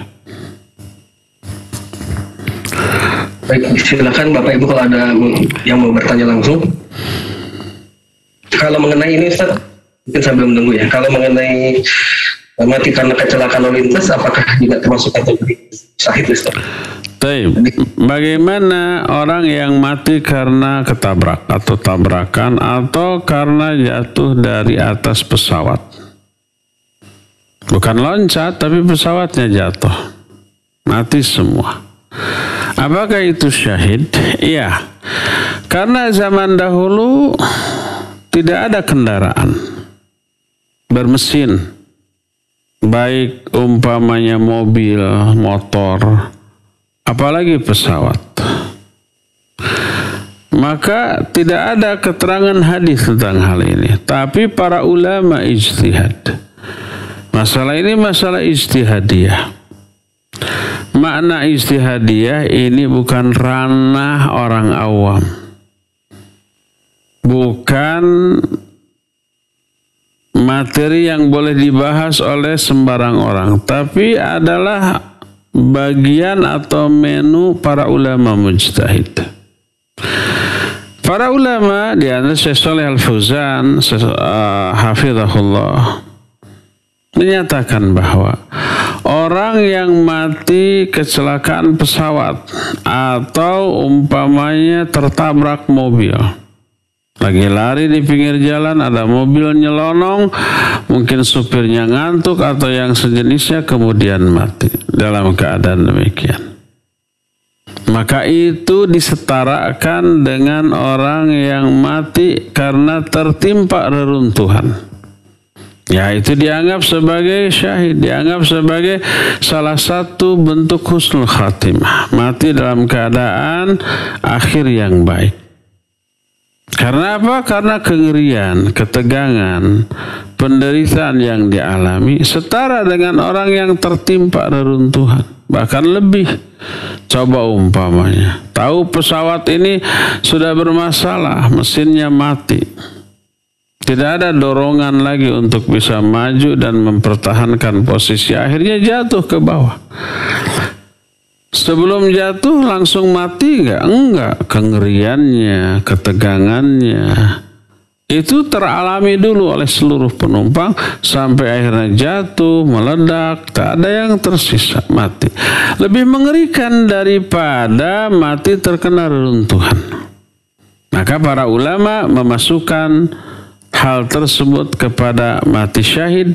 Baik, silakan Bapak Ibu kalau ada yang mau bertanya langsung. Kalau mengenai ini Ustaz, mungkin sambil menunggu ya. Kalau mengenai mati karena kecelakaan lalu lintas, apakah juga termasuk kategori syahid Ustaz? Bagaimana orang yang mati karena ketabrak atau tabrakan atau karena jatuh dari atas pesawat? Bukan loncat, tapi pesawatnya jatuh. Mati semua. Apakah itu syahid? Iya. Karena zaman dahulu tidak ada kendaraan bermesin, baik umpamanya mobil, motor, apalagi pesawat. Maka tidak ada keterangan hadis tentang hal ini. Tapi para ulama ijtihad. Masalah ini masalah ijtihadiyah. Makna ijtihadiyah ini bukan ranah orang awam. Bukan materi yang boleh dibahas oleh sembarang orang. Tapi adalah bagian atau menu para ulama mujtahid. Para ulama di antara Syekh Shalih Al-Fauzan hafizahullah menyatakan bahwa orang yang mati kecelakaan pesawat atau umpamanya tertabrak mobil, lagi lari di pinggir jalan, ada mobil nyelonong, mungkin supirnya ngantuk atau yang sejenisnya, kemudian mati dalam keadaan demikian, maka itu disetarakan dengan orang yang mati karena tertimpa reruntuhan. Ya, itu dianggap sebagai syahid, dianggap sebagai salah satu bentuk husnul khatimah, mati dalam keadaan akhir yang baik. Karena apa? Karena kengerian, ketegangan, penderitaan yang dialami setara dengan orang yang tertimpa reruntuhan, bahkan lebih. Coba umpamanya, tahu pesawat ini sudah bermasalah, mesinnya mati, tidak ada dorongan lagi untuk bisa maju dan mempertahankan posisi, akhirnya jatuh ke bawah. Sebelum jatuh langsung mati enggak? Enggak. Kengeriannya, ketegangannya itu teralami dulu oleh seluruh penumpang sampai akhirnya jatuh, meledak, tak ada yang tersisa, mati. Lebih mengerikan daripada mati terkena reruntuhan. Maka para ulama memasukkan hal tersebut kepada mati syahid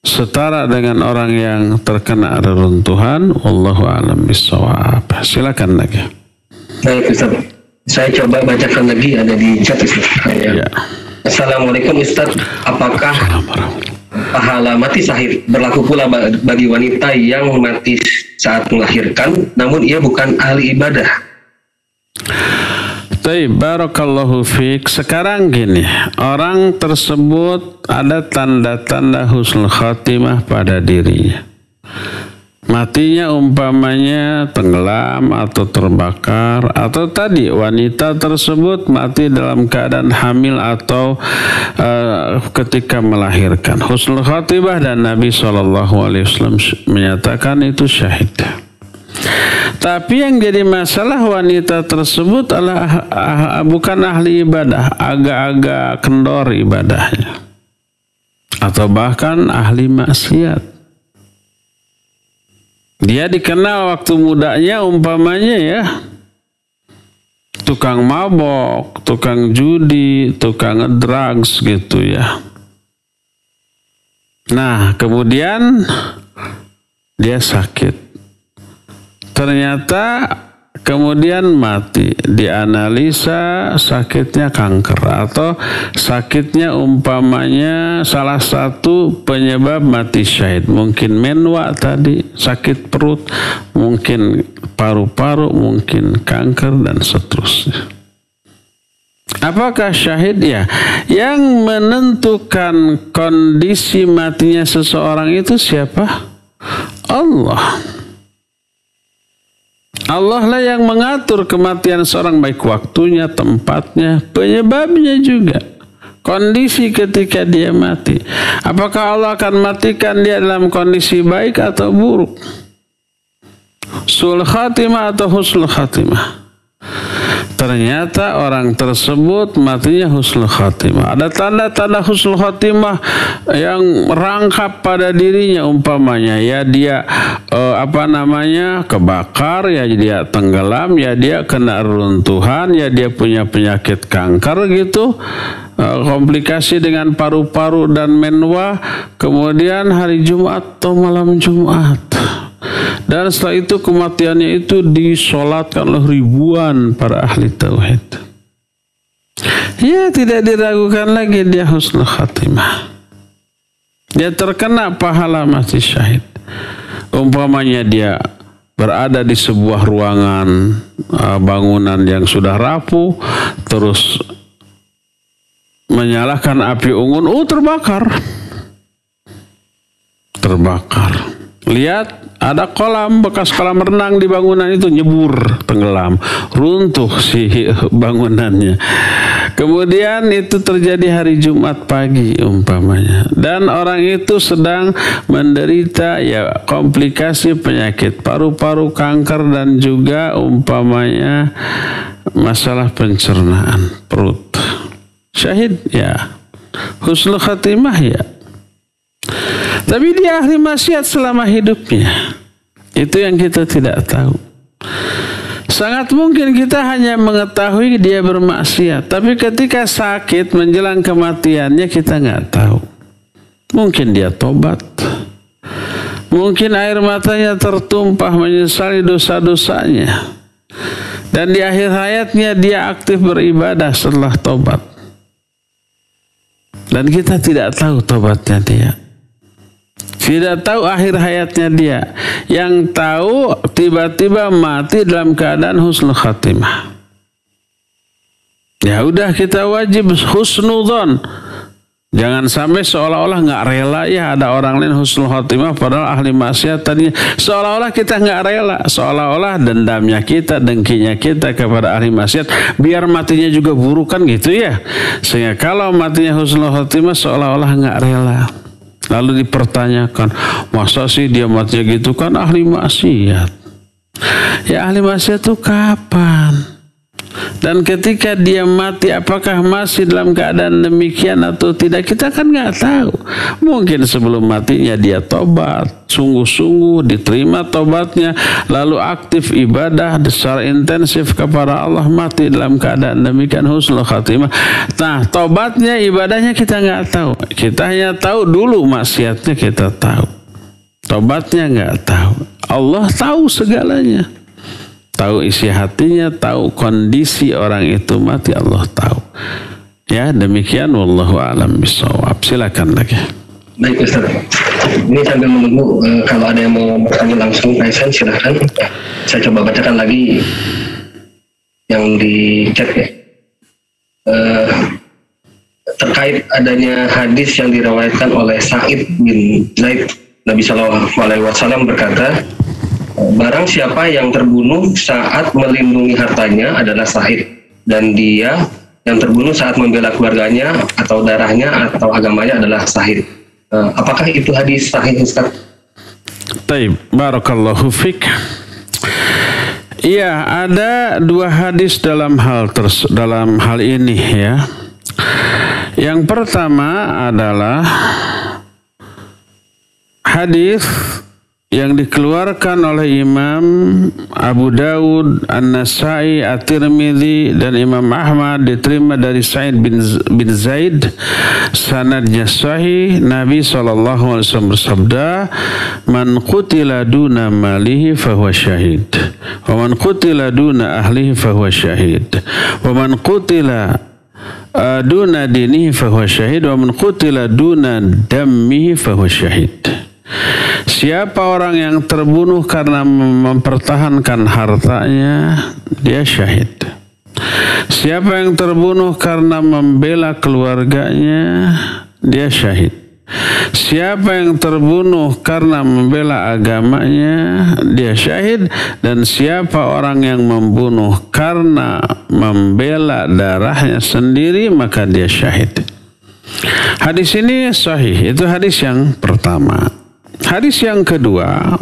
setara dengan orang yang terkena reruntuhan. Wallahu a'lam bishawab. Silakan lagi. Baik Ustaz, saya coba bacakan lagi, ada di chat Ustaz. Ya. Assalamualaikum Ustaz, apakah pahala mati syahid berlaku pula bagi wanita yang mati saat melahirkan namun ia bukan ahli ibadah? Barakallahu fiik. Sekarang gini, orang tersebut ada tanda-tanda husnul khatimah pada dirinya. Matinya umpamanya tenggelam atau terbakar, atau tadi wanita tersebut mati dalam keadaan hamil atau ketika melahirkan. Husnul khatimah dan Nabi SAW menyatakan itu syahid. Tapi yang jadi masalah wanita tersebut adalah bukan ahli ibadah, agak-agak kendor ibadahnya, atau bahkan ahli maksiat. Dia dikenal waktu mudanya umpamanya ya tukang mabok, tukang judi, tukang drugs gitu ya. Nah, kemudian dia sakit. Ternyata kemudian mati, dianalisa sakitnya kanker atau sakitnya umpamanya salah satu penyebab mati syahid, mungkin menwa tadi, sakit perut, mungkin paru-paru, mungkin kanker dan seterusnya. Apakah syahid? Ya, yang menentukan kondisi matinya seseorang itu siapa? Allah. Allah lah yang mengatur kematian seorang, baik waktunya, tempatnya, penyebabnya juga. Kondisi ketika dia mati. Apakah Allah akan matikan dia dalam kondisi baik atau buruk? Sul khatimah atau husnul khatimah? Ternyata orang tersebut matinya husnul khatimah. Ada tanda-tanda husnul khatimah yang merangkap pada dirinya, umpamanya ya dia kebakar, ya dia tenggelam, ya dia kena runtuhan, ya dia punya penyakit kanker gitu, komplikasi dengan paru-paru dan menwa, kemudian hari Jumat atau malam Jumat. Dan setelah itu kematiannya itu disolatkan oleh ribuan para ahli tauhid. Ya, tidak diragukan lagi dia husnul khatimah. Dia terkena pahala mati syahid. Umpamanya dia berada di sebuah ruangan bangunan yang sudah rapuh, terus menyalakan api unggun, terbakar. Lihat, ada bekas kolam renang di bangunan itu, nyebur, tenggelam, runtuh si bangunannya. Kemudian itu terjadi hari Jumat pagi umpamanya, dan orang itu sedang menderita ya komplikasi penyakit paru-paru, kanker, dan juga umpamanya masalah pencernaan perut. Syahid ya, husnul khatimah ya. Tapi dia ahli maksiat selama hidupnya. Itu yang kita tidak tahu. Sangat mungkin kita hanya mengetahui dia bermaksiat, tapi ketika sakit menjelang kematiannya kita nggak tahu. Mungkin dia tobat, mungkin air matanya tertumpah menyesali dosa-dosanya, dan di akhir hayatnya dia aktif beribadah setelah tobat. Dan kita tidak tahu tobatnya dia, tidak tahu akhir hayatnya dia. Yang tahu tiba-tiba mati dalam keadaan husnul khatimah. Ya udah, kita wajib husnudzon. Jangan sampai seolah-olah nggak rela ya ada orang lain husnul khatimah padahal ahli maksiat tadinya. Seolah-olah kita nggak rela, seolah-olah dendamnya kita, dengkinya kita kepada ahli maksiat biar matinya juga buruk kan gitu ya. Sehingga kalau matinya husnul khatimah seolah-olah nggak rela. Lalu dipertanyakan, masa sih dia matinya gitu, kan ahli maksiat. Ya ahli maksiat itu kapan? Dan ketika dia mati apakah masih dalam keadaan demikian atau tidak, kita kan nggak tahu. Mungkin sebelum matinya dia tobat, sungguh-sungguh diterima tobatnya, lalu aktif ibadah secara intensif kepada Allah, mati dalam keadaan demikian husnul khatimah. Nah, tobatnya, ibadahnya kita nggak tahu. Kita hanya tahu dulu maksiatnya, kita tahu. Tobatnya nggak tahu. Allah tahu segalanya. Tahu isi hatinya, tahu kondisi orang itu mati, Allah tahu. Ya, demikian wallahu a'lam bishawab. Silakan lagi. Baik Ustaz. Ini sambil menunggu kalau ada yang mau bertanya langsung, silakan. Saya coba bacakan lagi yang di chat ya. Terkait adanya hadis yang diriwayatkan oleh Sa'id bin Zaid, Nabi SAW berkata, barang siapa yang terbunuh saat melindungi hartanya adalah syahid, dan dia yang terbunuh saat membela keluarganya atau darahnya atau agamanya adalah syahid. Apakah itu hadis sahih Ustaz? Taib, barakallahu fik. Iya, ada dua hadis dalam hal ini ya. Yang pertama adalah hadis yang dikeluarkan oleh Imam Abu Dawud, An-Nasai, At-Tirmidzi dan Imam Ahmad, diterima dari Sa'id bin Zaid, sanadnya sahih. Nabi SAW bersabda, man qutila duna malihi fahuwa syahid, wa man qutila duna ahlihi fahuwa syahid, wa man qutila duna dinihi fahuwa syahid, wa man qutila duna dammihi fahuwa syahid. Siapa orang yang terbunuh karena mempertahankan hartanya, dia syahid. Siapa yang terbunuh karena membela keluarganya, dia syahid. Siapa yang terbunuh karena membela agamanya, dia syahid. Dan siapa orang yang membunuh karena membela darahnya sendiri, maka dia syahid. Hadis ini sahih. Itu hadis yang pertama. Hadis yang kedua,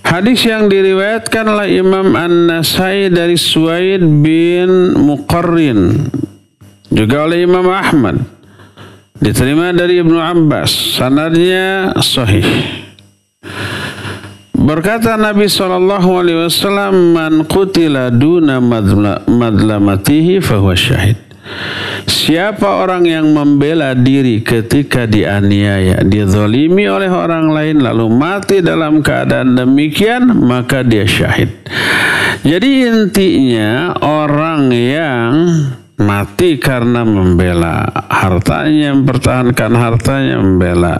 hadis yang diriwayatkan oleh Imam An-Nasai dari Suwaid bin Muqarrin, juga oleh Imam Ahmad, diterima dari Ibnu Abbas, sanadnya sahih. Berkata Nabi SAW, man qutila duna madlamatihi fahuwa syahid. Siapa orang yang membela diri ketika dianiaya, dizalimi oleh orang lain, lalu mati dalam keadaan demikian, maka dia syahid. Jadi intinya, orang yang mati karena membela hartanya, mempertahankan hartanya, membela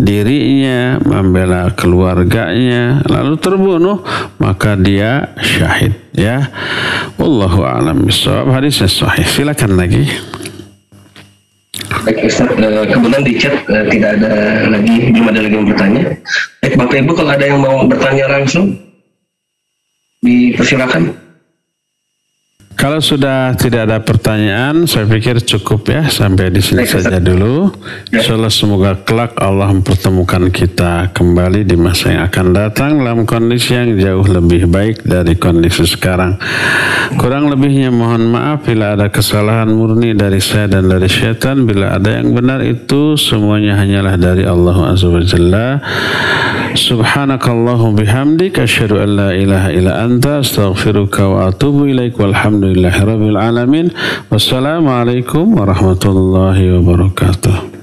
dirinya, membela keluarganya, lalu terbunuh, maka dia syahid. Ya, wallahu a'lam bishawab. Hadisnya sahih. Silakan lagi. Baik Ustaz, kebetulan di chat tidak ada lagi, belum ada lagi yang bertanya. Baik Bapak Ibu, kalau ada yang mau bertanya langsung, dipersilakan. Kalau sudah tidak ada pertanyaan, saya pikir cukup ya, sampai di sini saja dulu. Insyaallah semoga kelak Allah mempertemukan kita kembali di masa yang akan datang dalam kondisi yang jauh lebih baik dari kondisi sekarang. Kurang lebihnya mohon maaf bila ada kesalahan murni dari saya dan dari syaitan. Bila ada yang benar, itu semuanya hanyalah dari Allah Azza wa Jalla. Subhanakallahu bihamdik, asyhadu an la ilaha illa anta, astaghfiruka wa atubu ilaik, walhamdulillahi rabbil alamin. Wassalamualaikum warahmatullahi wabarakatuh.